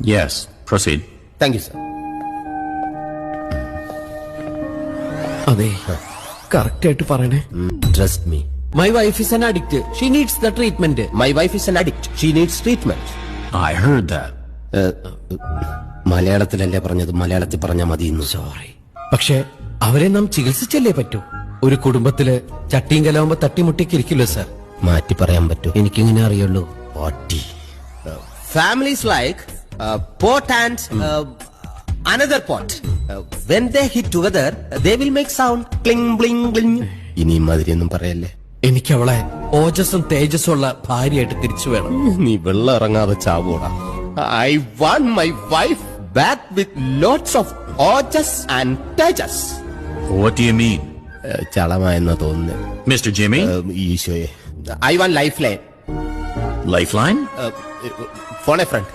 Yes, proceed. Thank you sir. അതെ, correct ആയിട്ട് പറയണേ. Trust me. My wife is an addict. She needs the treatment. My wife is an addict. She needs treatment. I heard that. മലയാളത്തിലല്ലേ പറഞ്ഞത്, മലയാളത്തിൽ പറഞ്ഞാൽ മതി. Sorry. പക്ഷെ അവരെ നാം ചികിത്സിച്ചല്ലേ പറ്റൂ. ഒരു കുടുംബത്തില് ചട്ടിയും കലാവുമ്പോ തട്ടിമുട്ടിക്ക് ഇരിക്കില്ലോ സർ. മാറ്റി പറയാൻ പറ്റൂ. എനിക്കിങ്ങനെ അറിയുള്ളൂ. പാട്ടി. Families like pot and another pot. When they hit together, they will make sound cling bling bling. ഇനി മാതിരിയൊന്നും പറയല്ലേ. എനിക്ക് അവളെ ഓജസ്സും തേജസ്സും ഉള്ള ഭാര്യയായിട്ട് തിരിച്ചു വേണം. നീ വെള്ളം ഇറങ്ങാതെ ചാവൂടാ. I want my wife back with lots of ojas and tejas. What do you mean? ചളമായെന്നാ തോന്നുന്നത്. Mr. Jimmy? ഈശോയെ. I want lifeline. Lifeline? Phone a friend.